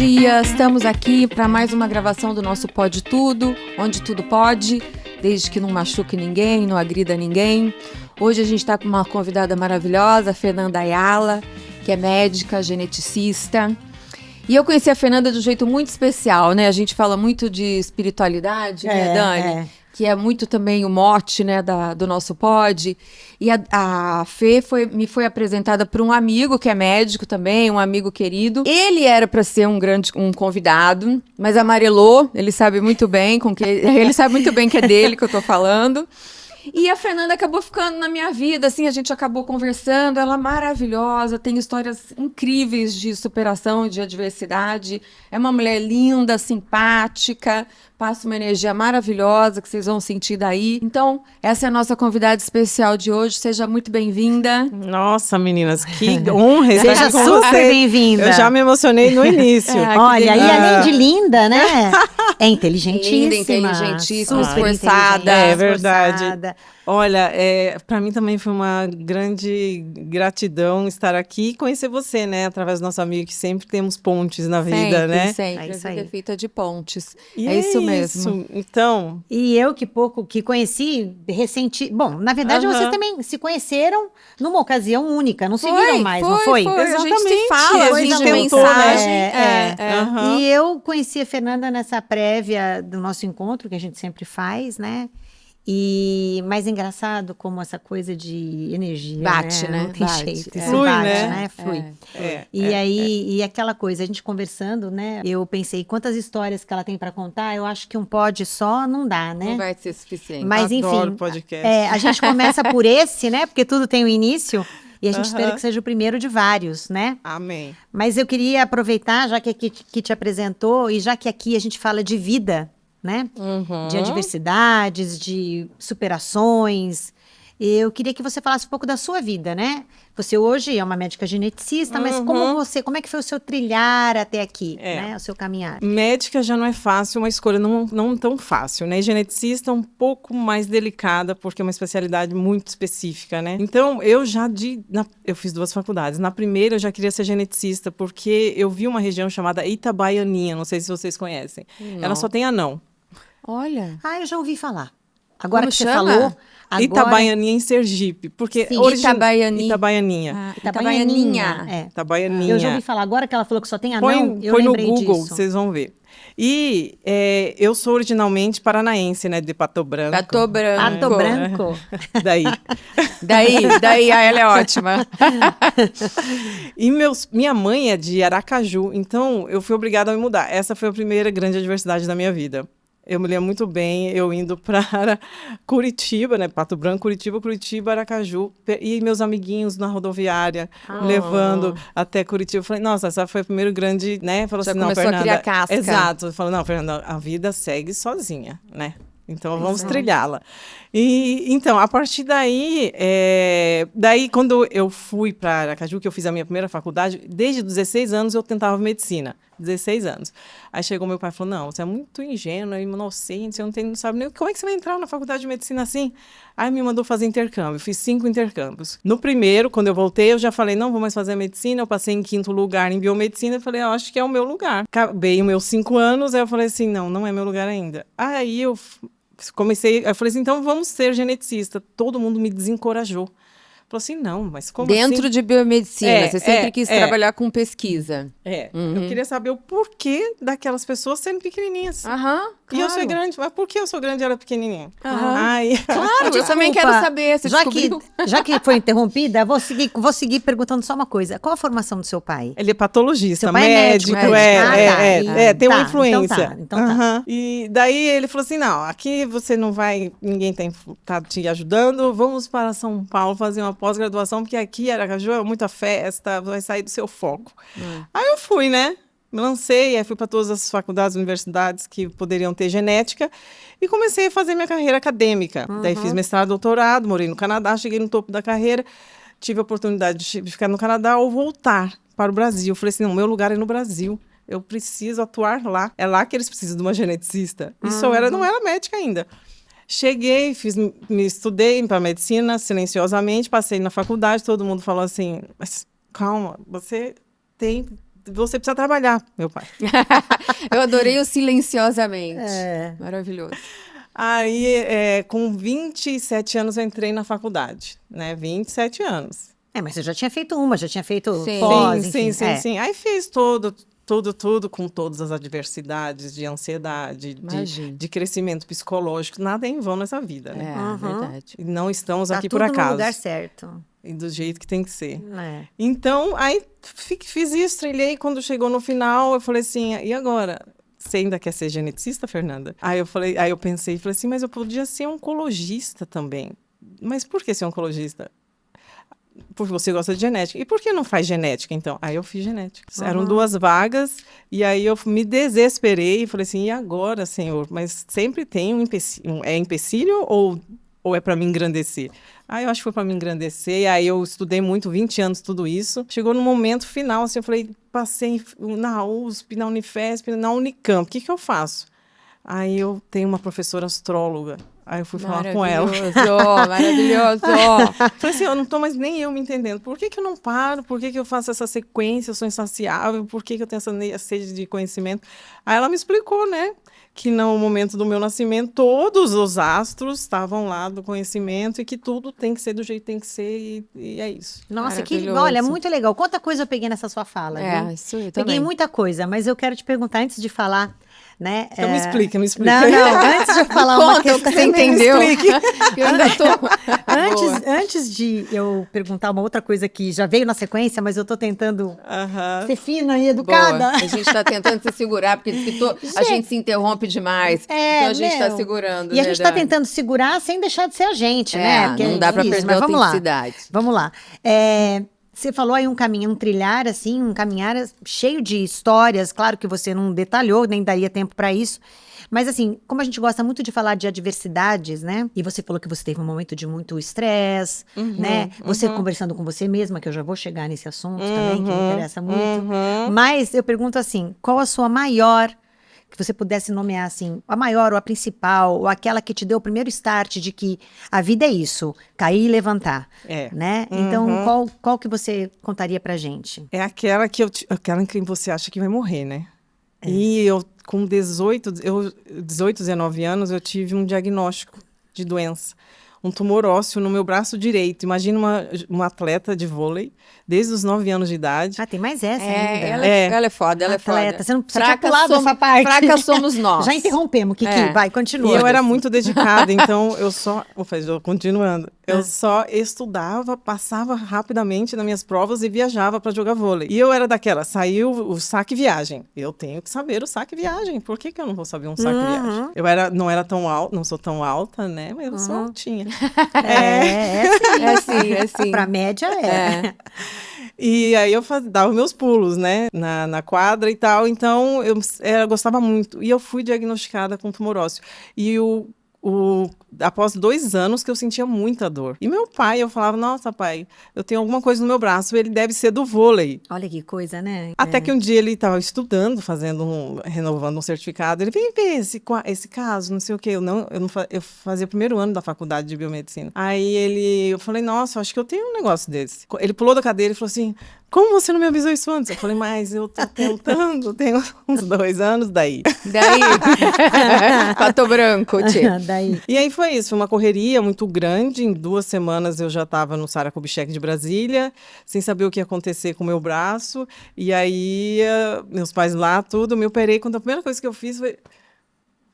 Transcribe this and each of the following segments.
dia, estamos aqui para mais uma gravação do nosso Pode Tudo, onde tudo pode, desde que não machuque ninguém, não agrida ninguém. Hoje a gente está com uma convidada maravilhosa, Fernanda Ayala, que é médica, geneticista. E eu conheci a Fernanda de um jeito muito especial, né? A gente fala muito de espiritualidade, né, Dani? Que é muito também o mote, né, do nosso pod. E a Fê me foi apresentada por um amigo que é médico também, um amigo querido. Ele era para ser um convidado, mas amarelou. Ele sabe muito bem que é dele que eu tô falando. E a Fernanda acabou ficando na minha vida, assim, a gente acabou conversando, ela é maravilhosa, tem histórias incríveis de superação e de adversidade, é uma mulher linda, simpática, passa uma energia maravilhosa que vocês vão sentir daí. Então, essa é a nossa convidada especial de hoje, seja muito bem-vinda. Nossa, meninas, que honra estar Seja com super vocês. bem-vinda. Eu já me emocionei no início. Olha, e além de linda, né? É inteligentíssima. Linda, inteligentíssima, super esforçada. É verdade. esforçada. Olha, para mim também foi uma grande gratidão estar aqui e conhecer você, né? Através do nosso amigo, que sempre temos pontes na vida, né? Sempre, É isso a vida aí. é feita de pontes. E é isso mesmo. Então, E eu que conheci Bom, na verdade, vocês também se conheceram numa ocasião única, não se viram mais, não foi? A gente se Exatamente. fala, A assim, gente de tentou, mensagem. né? Aham. E eu conheci a Fernanda nessa prévia do nosso encontro, que a gente sempre faz, né? E mais engraçado como essa coisa de energia, Bate, né? Não tem Bate, jeito, isso Flui, bate, né? né? Flui. E E aquela coisa, a gente conversando, né? Eu pensei, quantas histórias que ela tem para contar, eu acho que um pod só não dá, né? Não vai ser suficiente. Mas Adoro enfim, podcast. a gente começa por esse, né? Porque tudo tem um início. E a gente espera que seja o primeiro de vários, né? Amém. Mas eu queria aproveitar, já que aqui que te apresentou, e já que aqui a gente fala de vida, né? De adversidades, de superações. Eu queria que você falasse um pouco da sua vida, né? Você hoje é uma médica geneticista, mas como é que foi o seu trilhar até aqui, né? O seu caminhar? Médica já não é fácil, uma escolha não tão fácil, né? Geneticista é um pouco mais delicada, porque é uma especialidade muito específica, né? Então, eu fiz 2 faculdades. Na primeira, eu já queria ser geneticista, porque eu vi uma região chamada Itabaianinha, não sei se vocês conhecem. Ela só tem anão. Olha. Eu já ouvi falar. Agora Como que você chama? falou... Itabaianinha em Sergipe, porque Sim, Itabaianinha. Itabaianinha. Itabaianinha. Eu já ouvi falar, agora que ela falou que só tem anão, eu põe no lembrei Google, disso. vocês vão ver. E eu sou originalmente paranaense, né, de Pato Branco. Pato Branco. Pato Branco. Daí, ela é ótima. E minha mãe é de Aracaju, então eu fui obrigada a me mudar. Essa foi a primeira grande adversidade da minha vida. Eu me lembro muito bem, eu indo para Curitiba, né? Pato Branco, Curitiba, Aracaju. E meus amiguinhos na rodoviária, me levando até Curitiba. Eu falei, nossa, essa foi o primeiro grande, né? Falou Já assim, não, começou Fernanda... a criar casca. Exato. Eu falei, não, Fernanda, a vida segue sozinha, né? Então, vamos trilhá-la. E, então, a partir daí, quando eu fui para Aracaju, que eu fiz a minha primeira faculdade, desde 16 anos eu tentava medicina. 16 anos. Aí chegou meu pai e falou, não, você é muito ingênua, inocente, você não sabe nem como é que você vai entrar na faculdade de medicina assim? Aí me mandou fazer intercâmbio, fiz 5 intercâmbios. No primeiro, quando eu voltei, eu já falei, não vou mais fazer medicina, eu passei em 5º lugar em biomedicina, eu falei, eu acho que é o meu lugar. Acabei os meus 5 anos, aí eu falei assim, não é meu lugar ainda. Aí eu falei assim, então vamos ser geneticista. Todo mundo me desencorajou. Falou assim, não, mas como Dentro assim? de biomedicina, você sempre quis trabalhar com pesquisa. Eu queria saber o porquê daquelas pessoas sendo pequenininhas. Claro. E eu sou grande, mas por que eu sou grande e ela é pequenininha? Claro, eu também quero saber, você descobriu. Já que foi interrompida, vou seguir perguntando só uma coisa. Qual a formação do seu pai? Ele é patologista, Seu pai médico, tem uma influência. Então tá. E daí ele falou assim, não, aqui você não vai, ninguém tá te ajudando, vamos para São Paulo fazer uma pós-graduação, porque aqui Aracaju é muita festa, vai sair do seu foco. Aí eu fui, né? Me lancei, aí fui para todas as faculdades, universidades que poderiam ter genética e comecei a fazer minha carreira acadêmica. Daí fiz mestrado, doutorado, morei no Canadá, cheguei no topo da carreira, tive a oportunidade de ficar no Canadá ou voltar para o Brasil. Meu lugar é no Brasil. Eu preciso atuar lá. É lá que eles precisam de uma geneticista. Isso não era médica ainda. Cheguei, me estudei para medicina silenciosamente, passei na faculdade, todo mundo falou assim, mas calma, você tem você precisa trabalhar, meu pai. Eu adorei o silenciosamente. É. Maravilhoso. Aí, com 27 anos, eu entrei na faculdade, né? 27 anos. Mas você já tinha feito já tinha feito Sim. pós, Sim, enfim. sim. Aí fiz tudo, com todas as adversidades de ansiedade, Imagino. de crescimento psicológico. Nada é em vão nessa vida, né? Verdade. E não estamos Tá aqui tudo por no acaso. lugar certo. E do jeito que tem que ser. É. Então, aí fiz isso, trilhei. Quando chegou no final, eu falei assim, e agora? Você ainda quer ser geneticista, Fernanda? Aí eu pensei, falei assim, mas eu podia ser oncologista também. Mas por que ser oncologista? Porque você gosta de genética. E por que não faz genética, então? Aí eu fiz genética. Eram 2 vagas, e aí eu me desesperei e falei assim, e agora, senhor? Mas sempre tem um empecilho. É empecilho ou é para me engrandecer? Aí eu acho que foi para me engrandecer, e aí eu estudei muito, 20 anos, tudo isso. Chegou no momento final, assim, eu falei, passei na USP, na Unifesp, na Unicamp, o que eu faço? Aí eu tenho uma professora astróloga, aí eu fui falar com ela. Maravilhoso. Falei assim, eu não estou mais nem eu me entendendo. Por que eu não paro? Por que eu faço essa sequência? Eu sou insaciável? Por que eu tenho essa sede de conhecimento? Aí ela me explicou, né? Que no momento do meu nascimento, todos os astros estavam lá do conhecimento e que tudo tem que ser do jeito que tem que ser e é isso. Nossa, Maravilhoso. olha, muito legal. Quanta coisa eu peguei nessa sua fala, viu? Isso aí Peguei também. muita coisa, mas eu quero te perguntar, antes de falar, né? Então me explica. Não, antes de eu falar uma Conta o que questão... você entendeu. Eu ainda tô... Antes de eu perguntar uma outra coisa que já veio na sequência, mas eu tô tentando ser fina e educada. Boa. A gente tá tentando se segurar, porque diz que a gente se interrompe demais. Então a gente tá segurando. E a gente tá tentando segurar sem deixar de ser a gente, né? Porque não dá pra difícil, perder a mas vamos lá. autenticidade. Vamos lá. Você falou aí um caminho, um trilhar, assim, um caminhar cheio de histórias. Claro que você não detalhou, nem daria tempo para isso. Mas, assim, como a gente gosta muito de falar de adversidades, né? E você falou que você teve um momento de muito estresse, né? Você conversando com você mesma, que eu já vou chegar nesse assunto também, que me interessa muito. Mas eu pergunto assim, qual a sua maior... que você pudesse nomear assim, a maior ou a principal, ou aquela que te deu o primeiro start de que a vida é isso, cair e levantar, né? Então, qual que você contaria pra gente? É aquela que você acha que vai morrer, né? E eu, com 18, 19 anos, eu tive um diagnóstico de doença. Um tumor ósseo no meu braço direito. Imagina uma atleta de vôlei, desde os 9 anos de idade. Tem mais essa ainda. Ela é foda, ela é foda. Atleta, você não precisa pular dessa parte. Fraca somos nós. Já interrompemos, Kiki, vai, continua. E eu era muito dedicada, então continuando. Eu só estudava, passava rapidamente nas minhas provas e viajava para jogar vôlei. E eu era daquela, saiu o saque viagem. Eu tenho que saber o saque viagem. Por que eu não vou saber um saque viagem? Eu não era tão alta, não sou tão alta, né? Mas eu sou altinha. É sim. Pra média é. E aí eu dava meus pulos, né, na quadra e tal, então eu gostava muito. E eu fui diagnosticada com tumor ósseo. E após 2 anos que eu sentia muita dor. E meu pai, eu falava, nossa pai, eu tenho alguma coisa no meu braço, ele deve ser do vôlei. Olha que coisa, né? Até que um dia ele estava estudando, renovando um certificado, ele vem ver esse caso, não sei o quê. Eu fazia o primeiro ano da faculdade de biomedicina. Aí eu falei, nossa, acho que eu tenho um negócio desse. Ele pulou da cadeira e falou assim, como você não me avisou isso antes? Eu falei, mas eu tô tentando, tenho uns 2 anos daí. Pato branco, tia. Daí. E aí foi isso, foi uma correria muito grande. Em 2 semanas eu já estava no Sara Kubitschek de Brasília, sem saber o que ia acontecer com o meu braço. E aí, meus pais lá, tudo, me operei. Quando a primeira coisa que eu fiz foi...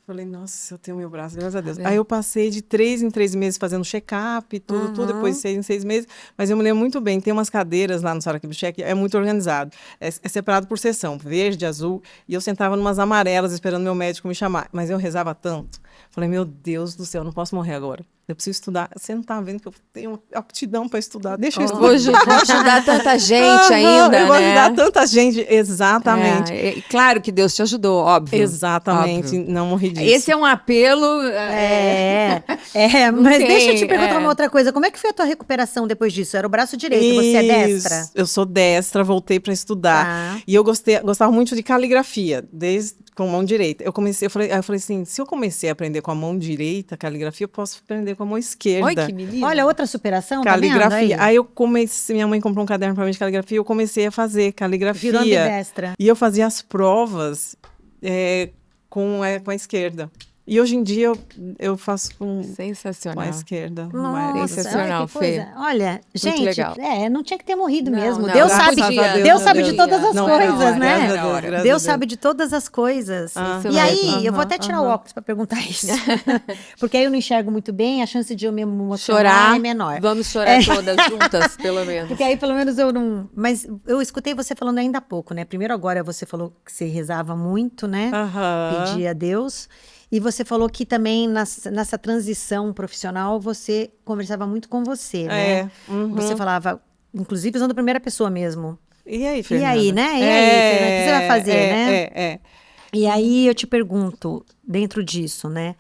Falei, nossa, eu tenho meu braço, graças a Deus. Aí eu passei de 3 em 3 meses fazendo check-up, tudo, depois de 6 em 6 meses. Mas eu me lembro muito bem, tem umas cadeiras lá no Sara Kubitschek, é muito organizado. É separado por seção, verde, azul. E eu sentava numas amarelas esperando meu médico me chamar. Mas eu rezava tanto. Falei, meu Deus do céu, eu não posso morrer agora. Eu preciso estudar. Você não tá vendo que eu tenho aptidão para estudar? Deixa eu estudar. Vou ajudar tanta gente ainda, eu vou né? ajudar tanta gente, exatamente. Claro que Deus te ajudou, óbvio. Exatamente, óbvio. Não morri disso. Esse é um apelo... Mas deixa eu te perguntar uma outra coisa. Como é que foi a tua recuperação depois disso? Era o braço direito, você é destra? Eu sou destra, voltei para estudar. E eu gostava muito de caligrafia, desde com a mão direita. Eu falei assim, se eu comecei a aprender com a mão direita, caligrafia, eu posso aprender com a mão esquerda. Olha que menina. Olha, outra superação, Caligrafia. tá vendo aí? Aí eu comecei, minha mãe comprou um caderno para mim de caligrafia, eu comecei a fazer caligrafia. Virou ambidestra. E eu fazia as provas com a esquerda. E hoje em dia eu faço com a Sensacional. esquerda. Nossa, Sensacional, olha que coisa. Fê. Olha, gente, legal. não tinha que ter morrido Não, mesmo. não, Deus não sabe, podia, Deus não sabe de podia. todas as Não, era coisas, hora, né? graças a Deus, graças a Deus Deus. sabe de todas as coisas. Isso E aí, mesmo. eu vou até tirar o óculos para perguntar isso. Porque aí eu não enxergo muito bem, a chance de eu me emocionar Chorar. é menor. Vamos chorar todas juntas, pelo menos. Porque aí, pelo menos, eu não... Mas eu escutei você falando ainda há pouco, né? Primeiro agora você falou que você rezava muito, né? Aham. Pedia a Deus. E você falou que também nessa transição profissional você conversava muito com você, né? Uhum. Você falava, inclusive usando a primeira pessoa mesmo. E aí, E Fernanda? aí, né? E aí, Fernanda, o que você vai fazer, né? E aí eu te pergunto, dentro disso, né?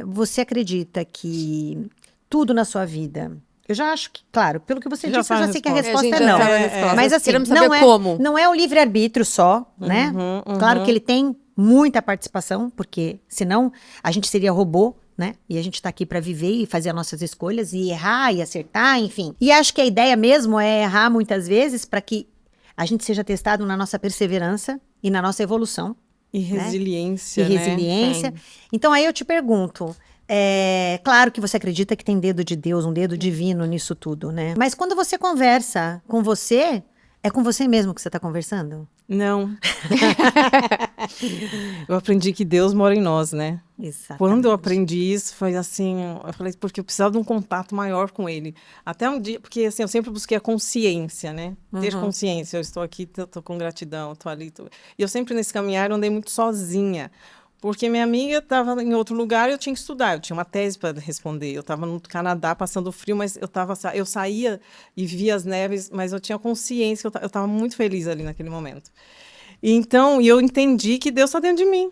Você acredita que tudo na sua vida... Eu já acho que, claro, pelo que você Já disse, eu sabe já a sei que a resposta. resposta A gente é já não. sabe a resposta. Mas assim, Queremos saber como. não é o livre-arbítrio só, né? Claro que ele tem muita participação, porque senão a gente seria robô, né? E a gente tá aqui para viver e fazer as nossas escolhas e errar e acertar, enfim. E acho que a ideia mesmo é errar muitas vezes para que a gente seja testado na nossa perseverança e na nossa evolução. E resiliência, E né? resiliência. Então aí eu te pergunto, claro que você acredita que tem dedo de Deus, um dedo divino nisso tudo, né? Mas quando você conversa com você, é com você mesmo que você está conversando? Não. Eu aprendi que Deus mora em nós, né? Exatamente. Quando eu aprendi isso, foi assim, eu falei, porque eu precisava de um contato maior com ele. Até um dia, porque assim, eu sempre busquei a consciência, né? Ter consciência, eu estou aqui, estou com gratidão, estou ali. E eu sempre nesse caminhar andei muito sozinha. Porque minha amiga estava em outro lugar e eu tinha que estudar. Eu tinha uma tese para responder. Eu estava no Canadá passando frio, mas eu saía e via as neves, mas eu tinha consciência, eu estava muito feliz ali naquele momento. Então, eu entendi que Deus está dentro de mim.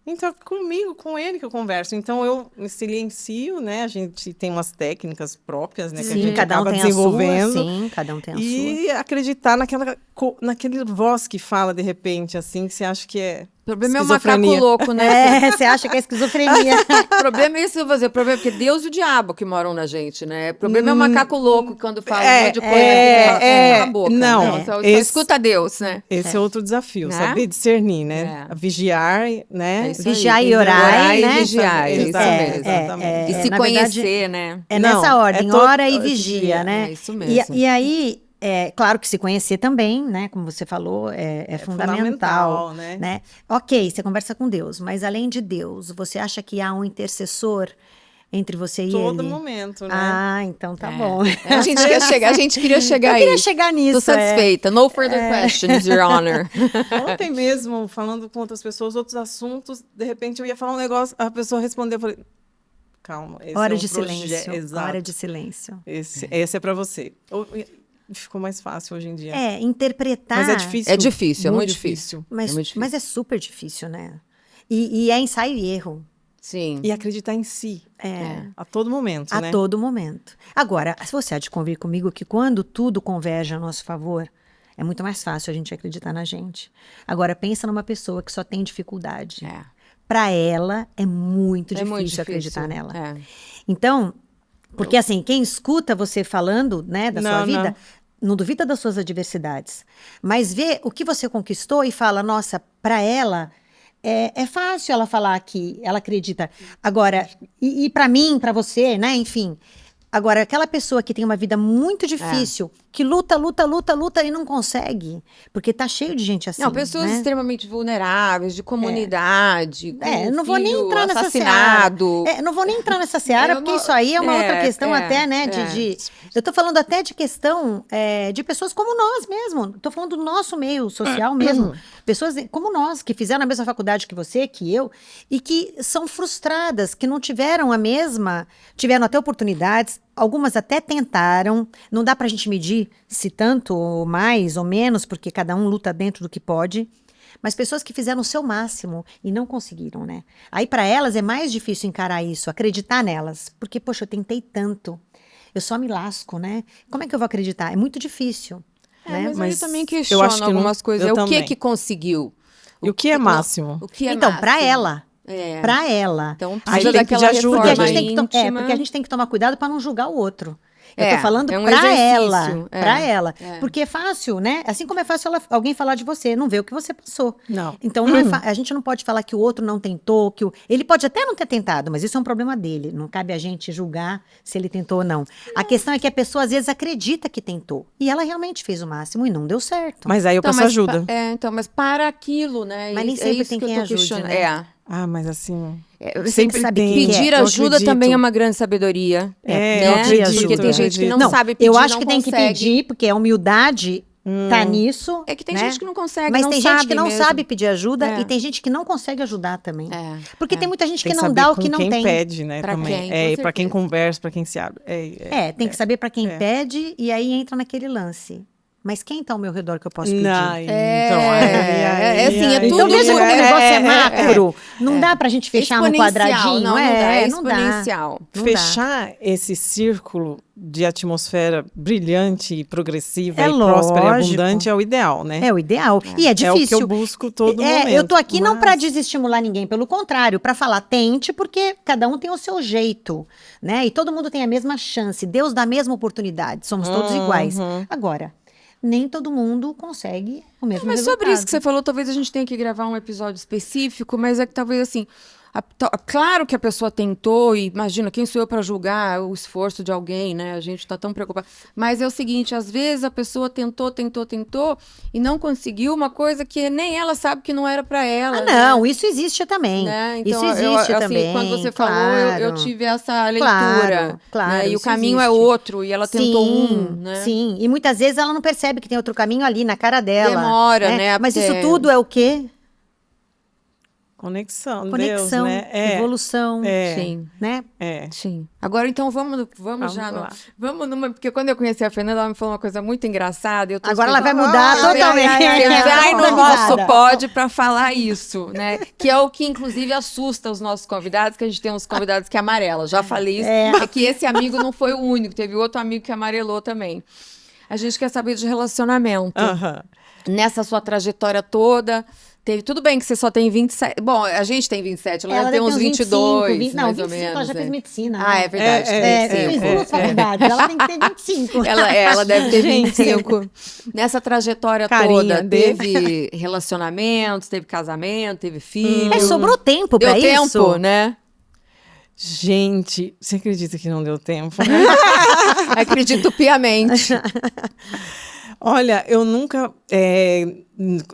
Então, comigo, com ele que eu converso. Então, eu me silencio, né? A gente tem umas técnicas próprias, né? Que a Sim, gente cada um acaba tem desenvolvendo. a sua, sim, cada um tem a sua. E acreditar naquele voz que fala, de repente, assim, que você acha que é O problema é o macaco esquizofrenia. louco, né? Você acha que é esquizofrenia. O problema é isso que eu vou dizer. O problema é porque Deus e o diabo que moram na gente, né? O problema é o macaco louco quando fala um monte de coisa que a boca. não, Né? Só escuta Deus, né? Esse é outro desafio, Né? saber discernir, né? É. Vigiar, né? É isso aí. Vigiar e orar, Orar e né? vigiar, é isso mesmo. Exatamente. E se na conhecer, verdade, né? É Não, nessa ordem, é todo- ora e vigia, né? É isso mesmo. E aí, claro que se conhecer também, né? Como você falou, é fundamental, né? Ok, você conversa com Deus, mas além de Deus, você acha que há um intercessor entre você e Todo ele? momento, né? Ah, então tá bom. A gente queria chegar Eu aí. queria chegar nisso. Tô satisfeita. No further questions, Your Honor. Ontem mesmo, falando com outras pessoas, outros assuntos, de repente eu ia falar um negócio, a pessoa respondeu, eu falei, calma, esse Hora é um de silêncio. Exato. Hora de silêncio. Esse é para você. Ficou mais fácil hoje em dia. Interpretar. Mas é difícil. É difícil, é muito difícil. Mas, É muito difícil. mas é super difícil, né? E é ensaio e erro. Sim. E acreditar em si. A todo momento, A né? todo momento. Agora, se você há de convir comigo que quando tudo converge a nosso favor, é muito mais fácil a gente acreditar na gente. Agora, pensa numa pessoa que só tem dificuldade. Para ela, é muito difícil acreditar nela. Então, porque assim, quem escuta você falando, né, da sua vida, não duvida das suas adversidades. Mas vê o que você conquistou e fala, nossa, para ela... É fácil ela falar que ela acredita. Agora, e para mim, para você, né? Enfim. Agora, aquela pessoa que tem uma vida muito difícil, que luta e não consegue, porque tá cheio de gente assim. Não, pessoas né? extremamente vulneráveis, de comunidade, com não vou nem filho entrar nessa assassinado. seara. Não vou nem entrar nessa seara, porque isso aí é uma outra questão até, né? Eu tô falando até de questão de pessoas como nós mesmo. Tô falando do nosso meio social mesmo. Pessoas como nós, que fizeram a mesma faculdade que você, que eu, e que são frustradas, que não tiveram tiveram até oportunidades, algumas até tentaram. Não dá pra gente medir se tanto ou mais ou menos, porque cada um luta dentro do que pode. Mas pessoas que fizeram o seu máximo e não conseguiram, né? Aí para elas é mais difícil encarar isso, acreditar nelas. Porque, poxa, eu tentei tanto, eu só me lasco, né? Como é que eu vou acreditar? É muito difícil. Né? Mas eu também eu questiono acho que algumas coisas. eu O que também. que conseguiu? E o que é máximo? O que é Então, máximo? pra ela. É. Pra ela. Então, Aí precisa tem que daquela pedir ajuda, reforma Porque a, gente tem que íntima. porque a gente tem que tomar cuidado para não julgar o outro. Eu É, tô falando é um pra exercício, ela. é, Pra ela. é. Porque é fácil, né? Assim como é fácil alguém falar de você, não vê o que você passou. Não. Então, não é a gente não pode falar que o outro não tentou, ele pode até não ter tentado, mas isso é um problema dele. Não cabe a gente julgar se ele tentou ou não. A questão é que a pessoa, às vezes, acredita que tentou. E ela realmente fez o máximo e não deu certo. Mas aí eu peço ajuda. Mas para aquilo, né? Mas nem É sempre isso tem que eu quem tô ajude, questionando. né? Mas assim... Você sempre sabe tem. que Pedir eu ajuda acredito. também é uma grande sabedoria. eu né? acredito. Porque tem gente que não, Não, sabe pedir, eu acho não que tem que consegue. pedir, porque a humildade tá nisso. É que tem né? gente que não consegue, Mas não tem sabe gente que não mesmo. sabe pedir ajuda É. e tem gente que não consegue ajudar também. É, Porque tem muita gente Tem que que não saber dá o com que não quem tem. pede, né? Pra também. quem, com Pra quem certeza. conversa, pra quem se abre. Tem que saber pra quem pede e aí entra naquele lance. Mas quem tá ao meu redor que eu posso pedir? Não, assim, Então, tudo mesmo que o negócio é macro, não dá pra gente fechar num Exponencial, quadradinho? não dá, não exponencial. Não Fechar esse círculo de atmosfera brilhante e progressiva É e próspera e lógico. abundante é o ideal, né? É o ideal. E é É o que difícil. eu busco todo momento. Eu tô aqui não para mas- desestimular ninguém, pelo contrário, para falar tente, porque cada um tem o seu jeito, né? E todo mundo tem a mesma chance. Deus dá a mesma oportunidade. Somos todos iguais. Agora, nem todo mundo consegue o mesmo Mas resultado. sobre isso que você falou, talvez a gente tenha que gravar um episódio específico, mas é que talvez assim. Claro que a pessoa tentou, e imagina, quem sou eu para julgar o esforço de alguém, né? A gente está tão preocupado. Mas é o seguinte, às vezes a pessoa tentou e não conseguiu uma coisa que nem ela sabe que não era para ela. Não, isso existe também. Né? Então, Isso existe assim, também. quando você claro. falou, eu tive essa leitura. Claro, né? E o isso caminho é existe. outro, e ela tentou né? Sim, e muitas vezes ela não percebe que tem outro caminho ali na cara dela. Demora, né? Mas isso Até- tudo é o quê? Conexão, Conexão, Deus, né? evolução, Sim. né? Sim. Agora, então, vamos já. lá. Vamos numa. Porque quando eu conheci a Fernanda, ela me falou uma coisa muito engraçada. Eu tô Agora ela vai esperando- mudar totalmente. Você vai no Tá nosso risada. pod para falar isso, né? Que é o que, inclusive, assusta os nossos convidados, que a gente tem uns convidados que amarelam. Já falei isso. É que esse amigo não foi o único, teve outro amigo que amarelou também. A gente quer saber de relacionamento. Aham. Nessa sua trajetória toda. Tudo bem que você só tem 27. Bom, a gente tem 27, ela deve ter uns 22, não, mais 25, ou menos. ela já fez medicina. Ah, né? é verdade. Fez duas faculdades, ela tem que ter 25. Ela deve ter Gente. 25. Nessa trajetória Carinha toda, dele. teve relacionamentos, teve casamento, teve filho. Mas sobrou tempo Deu pra tempo, isso? né? Gente, você acredita que não deu tempo? Acredito piamente. Olha, eu nunca,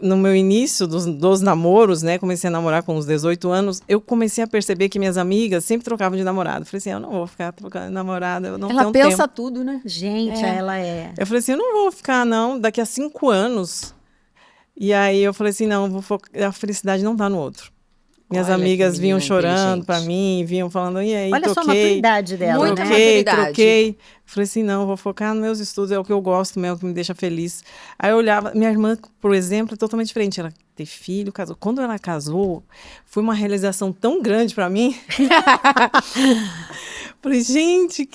no meu início dos namoros, né, comecei a namorar com uns 18 anos, eu comecei a perceber que minhas amigas sempre trocavam de namorado. Falei assim, eu não vou ficar trocando de namorada, eu não Ela tenho pensa tempo. tudo, né? Gente, ela é. Eu falei assim, eu não vou ficar, não, daqui a 5 anos. E aí eu falei assim, não, a felicidade não tá no outro. Minhas Olha que amigas vinham menina chorando inteligente. pra mim, vinham falando, e aí, Olha só a troquei. maturidade dela, Muita né? maturidade. Troquei. Falei assim, não, vou focar nos meus estudos, é o que eu gosto mesmo, é o que me deixa feliz. Aí eu olhava, minha irmã, por exemplo, é totalmente diferente. Ela teve filho, casou. Quando ela casou, foi uma realização tão grande pra mim. Falei, gente,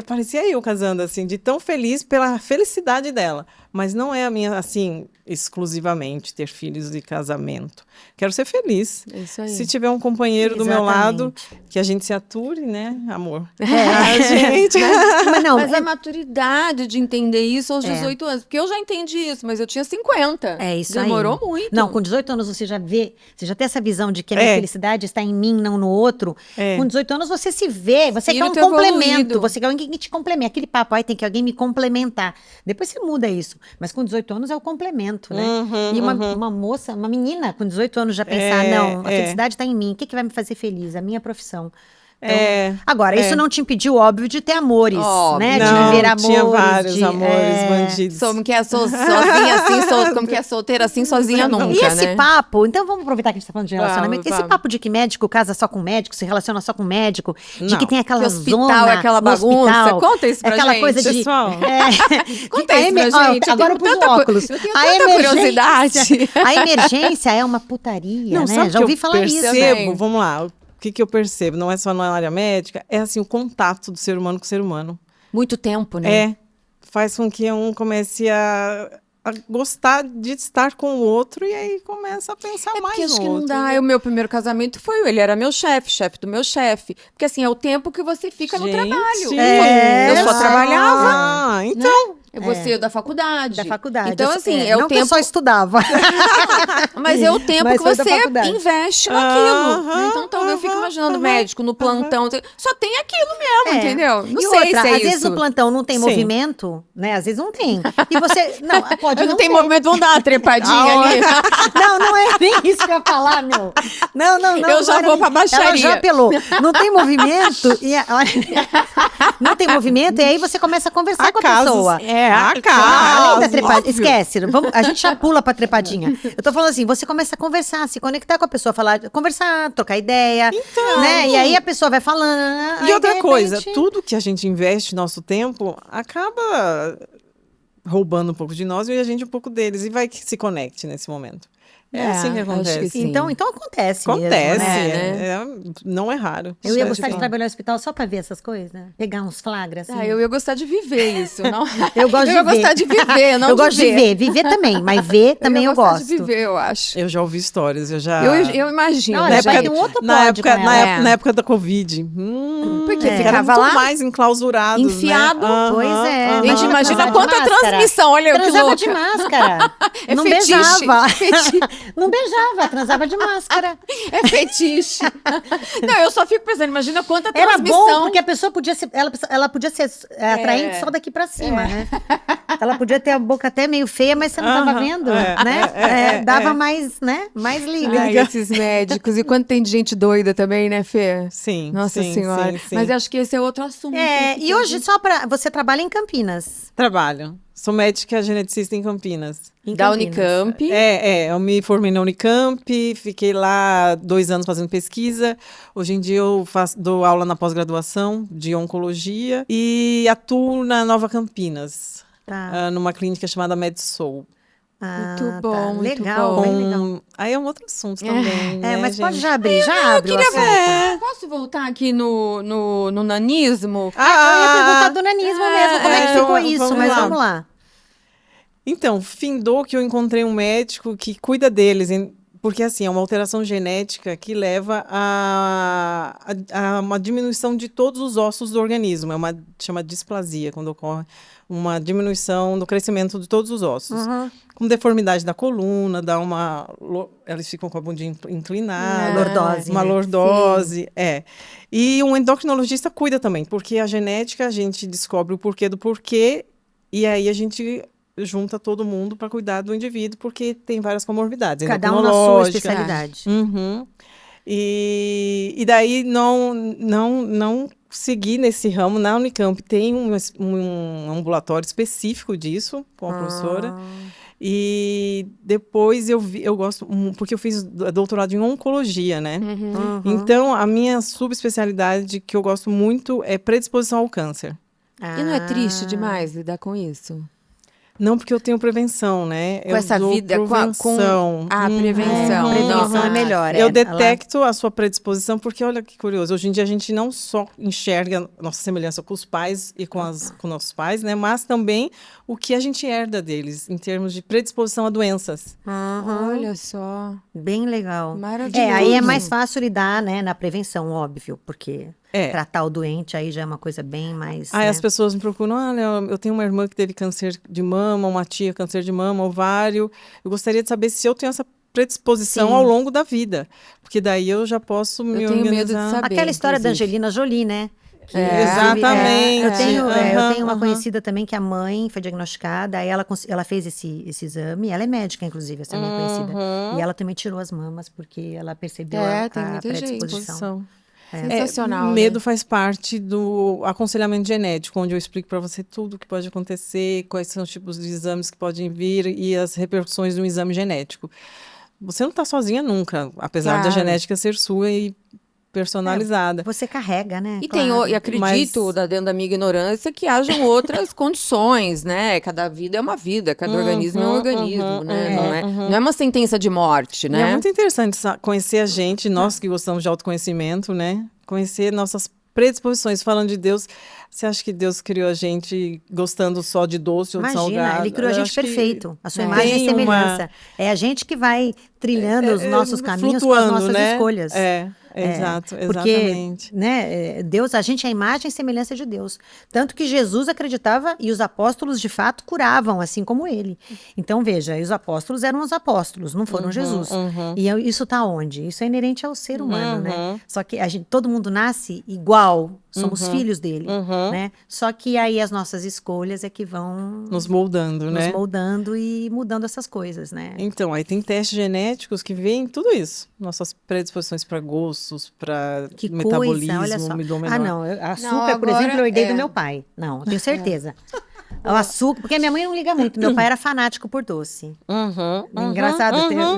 parecia eu casando, assim, de tão feliz pela felicidade dela. Mas não é a minha, assim, exclusivamente ter filhos e casamento. Quero ser feliz. É isso aí. Se tiver um companheiro do meu lado, Exatamente. que a gente se ature, né, amor? Gente. Mas não, Mas a maturidade de entender isso aos 18 anos. Porque eu já entendi isso, mas eu tinha 50. É isso Demorou aí. muito. Não, com 18 anos você já vê, você já tem essa visão de que a minha felicidade está em mim, não no outro. É. Com 18 anos você se vê, você quer um Espírito complemento, evoluído. você quer alguém que te complemente. Aquele papo, tem que alguém me complementar. Depois você muda isso. Mas com 18 anos é o complemento, né? E uma moça, uma menina com 18 anos já pensar, não, a felicidade está em mim. O que vai me fazer feliz? A minha profissão. Então, agora, isso não te impediu, óbvio, de ter amores, Óbvio. né? Não, de viver amores. tinha vários amores bandidos. Como que é sozinha assim, como que é solteira assim, sozinha nunca, E esse né? papo, então vamos aproveitar que a gente tá falando de relacionamento. Vamos. Esse papo de que médico casa só com médico, se relaciona só com médico, de Não. que tem aquela Que hospital zona é aquela no bagunça. hospital, Conta isso pra aquela gente, coisa de pessoal. Conta a isso pra gente. agora eu tenho pus tanta óculos. Eu tenho A tanta emergência- curiosidade. A emergência é uma putaria, Não, né? sabe Já que ouvi eu falar isso. percebo? também. Vamos lá. O que eu percebo? Não é só na área médica, é assim, o contato do ser humano com o ser humano. Muito tempo, né? Faz com que um comece a a gostar de estar com o outro e aí começa a pensar mais Porque acho no que não outro. dá. O meu primeiro casamento foi ele era meu chefe do meu chefe. Porque assim, é o tempo que você fica no Gente, trabalho. É, Eu só trabalhava. Ah, então. Você da faculdade. Da faculdade. Então, assim, é não o que eu tempo. só estudava. Mas é o tempo Mas que foi da você faculdade. investe naquilo. Aham, Então, talvez eu fique aham, imaginando aham, médico no plantão. Só tem aquilo mesmo, entendeu? Não E sei outra, se é às vezes isso. no plantão não tem Sim. movimento, né? Às vezes não tem. E você. Não, pode Não não tem ter. movimento, vamos dar uma trepadinha ali. Não é nem isso que eu ia falar, meu. Não. Eu já olha, vou pra baixaria. Ela já apelou. Não tem movimento. Não tem movimento, e aí você começa a conversar com a pessoa. Além da trepadinha. Esquece, a gente já pula pra trepadinha. Eu tô falando assim, você começa a conversar, se conectar com a pessoa, conversar, trocar ideia. Então. Né? E aí a pessoa vai falando. E aí, outra de coisa, repente- tudo que a gente investe nosso tempo acaba roubando um pouco de nós e a gente um pouco deles. E vai que se conecte nesse momento. É assim que acho acontece. que sim. Então acontece mesmo, Acontece. né? Não é raro. Eu ia Isso é gostar de tipo- trabalhar no hospital só pra ver essas coisas, né? Pegar uns flagras, assim. Eu ia gostar de viver isso, não? Eu gosto de ia ver. gostar de viver, não eu de gosto de ver. Viver também, mas ver também ia eu gostar gosto. de viver, eu acho. Eu já ouvi histórias, eu já... Eu imagino. Olha, já. vai ter um outro na pódio época, com ela. na época da Covid. Porque Era ficava muito lá mais enclausurados, enfiado. né? Aham, Pois é. aham. Gente, Aham. imagina De quanta máscara. transmissão, olha que Transava louca. de máscara. É não fetiche, beijava. fetiche. Não beijava, transava de máscara. É fetiche. Não, eu só fico pensando, imagina quanta Era transmissão. bom, porque a pessoa podia ser. Ela podia ser atraente só daqui pra cima, né? Ela podia ter a boca até meio feia, mas você não tava Aham, vendo, é, né? Dava mais, né? Mais livre. Ai, esses médicos. E quanto tem de gente doida também, né, Fê? Sim, Nossa sim, Senhora. sim, sim. Mas acho que esse é outro assunto. E hoje, só pra. Você trabalha em Campinas. Trabalho. Sou médica geneticista em Campinas. Da Unicamp. Eu me formei na Unicamp, fiquei lá 2 anos fazendo pesquisa. Hoje em dia eu dou aula na pós-graduação de oncologia e atuo na Nova Campinas, Tá. numa clínica chamada MedSoul. Muito bom, muito Legal, bom. bem legal. Aí é um outro assunto também, né, Mas pode gente? já abrir, já abre o assunto. Posso voltar aqui no nanismo? Eu ia perguntar do nanismo mesmo, como é que então, ficou isso, vamos mas lá. vamos lá. Então, findou que eu encontrei um médico que cuida deles, porque assim, é uma alteração genética que leva a uma diminuição de todos os ossos do organismo. Chama displasia, quando ocorre uma diminuição do crescimento de todos os ossos. Com deformidade da coluna, eles ficam com a bundinha inclinada. Lordose, Uma né? lordose, E um endocrinologista cuida também, porque a genética, a gente descobre o porquê do porquê, e aí a gente junta todo mundo para cuidar do indivíduo, porque tem várias comorbidades. Cada um na sua endocrinológica. especialidade. Uhum. E daí não segui nesse ramo. Na Unicamp tem um ambulatório específico disso, com a professora. E depois eu gosto, porque eu fiz doutorado em oncologia, né? Então, a minha subespecialidade que eu gosto muito é predisposição ao câncer. E não é triste demais lidar com isso? Não, porque eu tenho prevenção, né? Com essa vida, com prevenção. a prevenção. Prevenção é melhor. Eu detecto a sua predisposição, porque olha que curioso, hoje em dia a gente não só enxerga nossa semelhança com os pais e com nossos pais, né? Mas também o que a gente herda deles, em termos de predisposição a doenças. Olha só. Bem legal. Maravilhoso. Aí é mais fácil lidar, né, na prevenção, óbvio, porque É. tratar o doente aí já é uma coisa bem mais. Aí né? as pessoas me procuram, olha, eu tenho uma irmã que teve câncer de mama, uma tia câncer de mama, ovário. Eu gostaria de saber se eu tenho essa predisposição Sim. ao longo da vida. Porque daí eu já posso me Eu tenho organizar. medo de saber. Aquela história da inclusive. Angelina Jolie, né? Que, Exatamente. Eu tenho uma Aham. conhecida também que a mãe foi diagnosticada, aí ela fez esse exame, ela é médica, inclusive, essa minha conhecida. E ela também tirou as mamas, porque ela percebeu tem a muita gente. predisposição. Sensacional. Medo né? faz parte do aconselhamento genético, onde eu explico para você tudo o que pode acontecer, quais são os tipos de exames que podem vir e as repercussões de um exame genético. Você não está sozinha nunca, apesar da Claro. genética ser sua e personalizada. Você carrega, né? E Claro. e acredito, dentro da minha ignorância, que hajam outras condições, né? Cada vida é uma vida, cada organismo é um organismo, né? Não é uma sentença de morte, E né? é muito interessante conhecer a gente, nós que gostamos de autoconhecimento, né? Conhecer nossas predisposições. Falando de Deus, você acha que Deus criou a gente gostando só de doce ou de salgado? Imagina, ele criou a Eu gente acho que perfeito. A sua imagem e tem semelhança. É a gente que vai trilhando os nossos caminhos com as flutuando, nossas né? escolhas. Exato, Porque, exatamente. né, Deus, a gente é a imagem e semelhança de Deus. Tanto que Jesus acreditava e os apóstolos, de fato, curavam, assim como ele. Então, veja, os apóstolos eram os apóstolos, não foram Jesus. E isso está onde? Isso é inerente ao ser humano, né? Só que todo mundo nasce igual, somos filhos dele, né? Só que aí as nossas escolhas é que vão Nos moldando, né? nos moldando e mudando essas coisas, né? Então, aí tem testes genéticos que veem tudo isso. Nossas predisposições para gostos, para Que metabolismo, coisa, olha só. menor. Ah, não, açúcar, por agora exemplo, eu herdei do é. meu pai. Não, eu tenho certeza. O açúcar, porque minha mãe não liga muito, meu pai era fanático por doce. Engraçado,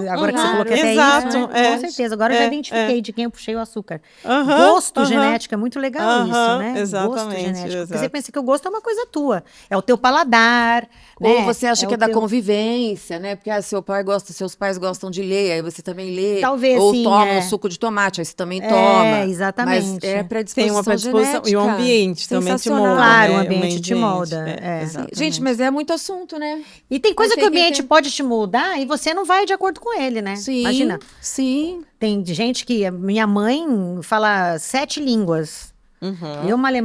agora que você falou que até Exato, isso, com certeza. Agora eu já identifiquei de quem eu puxei o açúcar. Gosto genético é muito legal isso, né? Exatamente, Gosto genético. Porque você exato. pensa que o gosto é uma coisa tua. É o teu paladar, né? Ou você acha que é o da teu- convivência, né? Porque seu pai gosta, seus pais gostam de ler, aí você também lê. Talvez, Ou sim, toma é. um suco de tomate, aí você também toma. exatamente. Mas é predisposição Tem uma predisposição. genética. E o ambiente também te Sensacional. molda. Claro, né? o ambiente te molda, exatamente. Gente, mas é muito assunto, né? E tem coisa Mas que o tem que ambiente ter. pode te moldar e você não vai de acordo com ele, né? Sim, Imagina, sim. tem gente que... Minha mãe fala 7 línguas. Eu, male,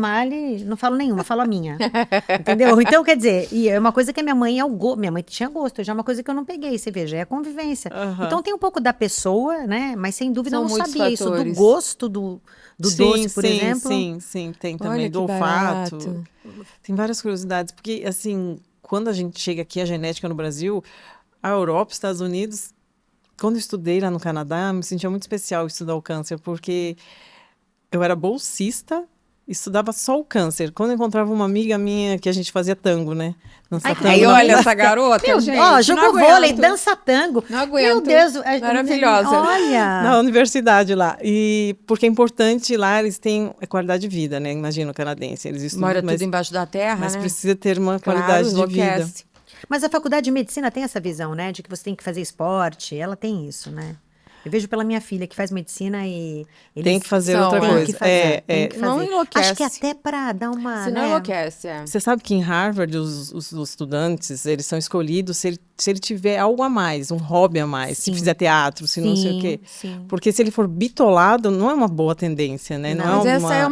não falo nenhuma, falo a minha. Entendeu? Então, quer dizer, e é uma coisa que a minha mãe minha mãe tinha gosto, já é uma coisa que eu não peguei, você veja, é a convivência. Então tem um pouco da pessoa, né? Mas sem dúvida São eu não muitos sabia isso do fatores. gosto do doce, por exemplo. Sim, tem Olha também que do olfato. barato. Tem várias curiosidades, porque assim, quando a gente chega aqui, a genética no Brasil, a Europa, Estados Unidos, quando eu estudei lá no Canadá, me sentia muito especial estudar o câncer, porque eu era bolsista, estudava só o câncer. Quando eu encontrava uma amiga minha, que a gente fazia tango, né? Dançar tango Aí na- olha essa garota, Meu, gente. ó, não jogou vôlei, aguento. dança tango. Não aguento. Meu Deus, Maravilhosa. Olha. na universidade lá. E porque é importante lá, eles têm qualidade de vida, né? Imagina o canadense, eles estudam, Mora mas, tudo embaixo da terra, mas né? precisa ter uma Claro, qualidade de vida. enlouquece. Mas a faculdade de medicina tem essa visão, né? De que você tem que fazer esporte. Ela tem isso, né? Eu vejo pela minha filha que faz medicina e eles Tem que fazer são, outra é. têm coisa. que fazer, tem que Não fazer. enlouquece. Acho que até para dar uma, Se não né? enlouquece, é. Você sabe que em Harvard, os estudantes, eles são escolhidos se ele tiver algo a mais, um hobby a mais, se Sim. fizer teatro, se não sei o quê. Sim. Porque se ele for bitolado, não é uma boa tendência, né? Não, Mas é essa uma... é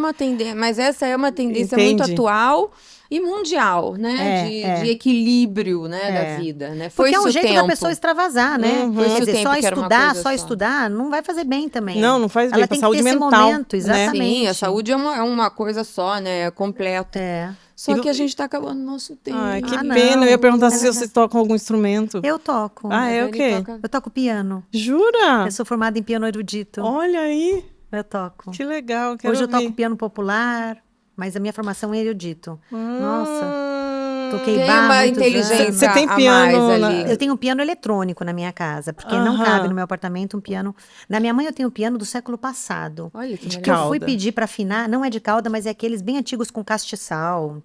uma tendência, muito Entende? atual e mundial, né? De equilíbrio, né, da vida, né? Foi Porque é um esse o jeito tempo. da pessoa extravasar, né? Foi esse Quer o dizer, tempo só que era uma estudar, coisa só só. estudar, não vai fazer bem também. Não faz bem Ela pra tem que saúde ter esse mental, momento, né? exatamente. Sim, a saúde é uma coisa só, né? É completa. É. Só E que a gente tá acabando o nosso tempo. Ai, que não, pena. Eu ia perguntar é se verdade. você toca algum instrumento. Eu toco. Ah, é A o Dani quê? toca- Eu toco piano. Jura? Eu sou formada em piano erudito. Olha aí. Eu toco. Que legal. Quero Hoje eu toco ouvir. piano popular, mas a minha formação é erudito. Nossa, toquei Tem bar uma muitos inteligência anos. Você tem a piano mais na- ali. Eu tenho um piano eletrônico na minha casa, porque não Aham. cabe no meu apartamento um piano. Na minha mãe eu tenho um piano do século passado. Olha que De Que eu legal. fui cauda. pedir para afinar, não é de cauda, mas é aqueles bem antigos com castiçal.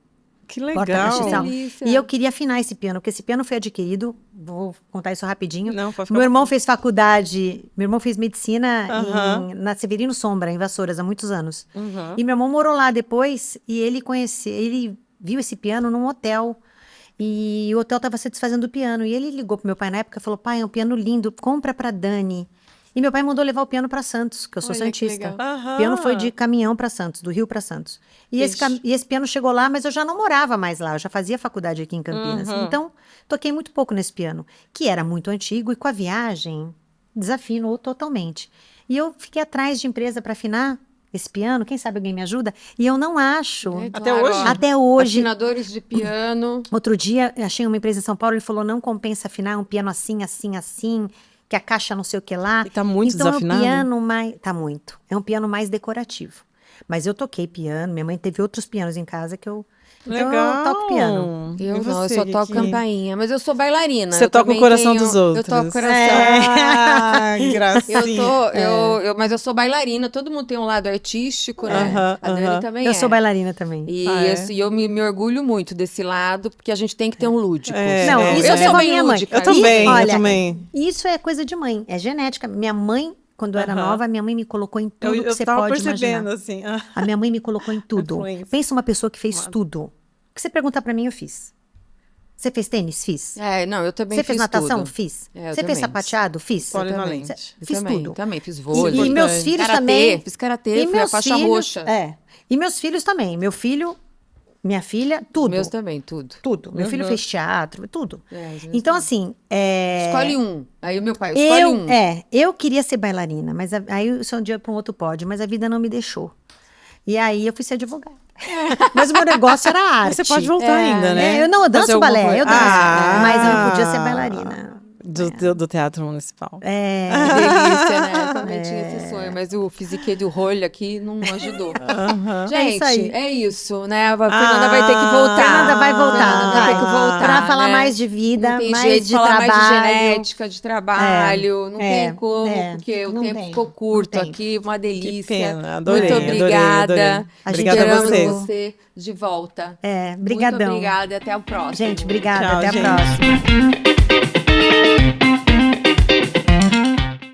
Que Porta legal. castiçal. delícia. E eu queria afinar esse piano, porque esse piano foi adquirido, vou contar isso rapidinho. Não, pode ficar- Meu irmão fez faculdade, meu irmão fez medicina Aham. na Severino Sombra, em Vassouras, há muitos anos. E meu irmão morou lá depois e ele viu esse piano num hotel. E o hotel estava se desfazendo do piano. E ele ligou pro meu pai na época e falou: pai, é um piano lindo, compra pra Dani. E meu pai mandou levar o piano para Santos, que eu sou Olha que santista. legal. Aham. O piano foi de caminhão para Santos, do Rio para Santos. E esse piano chegou lá, mas eu já não morava mais lá, eu já fazia faculdade aqui em Campinas. Então, toquei muito pouco nesse piano, que era muito antigo e com a viagem desafinou totalmente. E eu fiquei atrás de empresa para afinar esse piano, quem sabe alguém me ajuda? E eu não acho. É, Até claro, hoje? ó. Até hoje. Afinadores de piano. Outro dia, achei uma empresa em São Paulo, ele falou, não compensa afinar um piano assim, assim, assim, que a caixa não sei o que lá. E tá muito então, desafinado? é um piano mais... Tá muito. É um piano mais decorativo. Mas eu toquei piano, minha mãe teve outros pianos em casa que eu... Então, Legal. eu toco piano. Eu E não, eu você, só toco Kiki? campainha. Mas eu sou bailarina. Você eu toca o também coração tenho- dos outros. Eu toco o coração. Ah, gracinha. Mas eu sou bailarina, todo mundo tem um lado artístico, né? Aham, A Dani aham. também Eu é. sou bailarina também. E, Ah, é? e eu me orgulho muito desse lado, porque a gente tem que ter um lúdico. É, Não, é, isso eu eu sou devo à bem minha mãe. lúdica. Eu também, olha, eu também. Isso é coisa de mãe, é genética. Minha mãe quando eu era Aham. nova, a minha mãe me colocou em tudo que Eu você tava pode percebendo, imaginar. assim. A minha mãe me colocou em tudo. Influência. Pensa uma pessoa que fez Claro. tudo. O que você perguntar pra mim, eu fiz. Você fez tênis? Fiz. Não, eu também Você fiz fez natação? tudo. Fiz. É, eu Você fez também. sapateado? Fiz. Polivalente. Eu Fiz também, tudo. Também, fiz E vôlei. meus Importante. filhos Karatê, também. fiz karatê, fui a faixa roxa. E meus filhos também. Meu filho, minha filha, tudo. Meus também, tudo. Tudo. Meu filho fez teatro, tudo. Os meus Então, também. assim, Escolhe um. Aí o meu pai, escolhe um. eu queria ser bailarina, mas aí isso um dia para um outro pódio, mas a vida não me deixou. E aí eu fui ser advogada. Mas o meu negócio era a arte. Você pode voltar ainda, né? Eu Fazer danço alguma balé, coisa. eu danço. Ah! Mas eu não podia ser bailarina. Do Teatro Municipal. Que delícia, né? Eu também tinha esse sonho, mas o physique do rolho aqui não ajudou. Gente, É isso aí. né? A Fernanda vai ter que voltar. Fernanda vai voltar, Fernanda vai ter que voltar, Pra falar né? mais de vida, Não tem mais jeito de de falar trabalho. mais de genética, de trabalho. Não é, tem como, é, porque o não tempo tem, ficou curto não tem. aqui. Uma delícia. Que pena, adorei, Muito obrigada. adorei. Obrigada a Esperamos vocês. você de volta. Brigadão. Muito obrigada e até o próximo. Gente, obrigada. Tchau, Até a gente. próxima.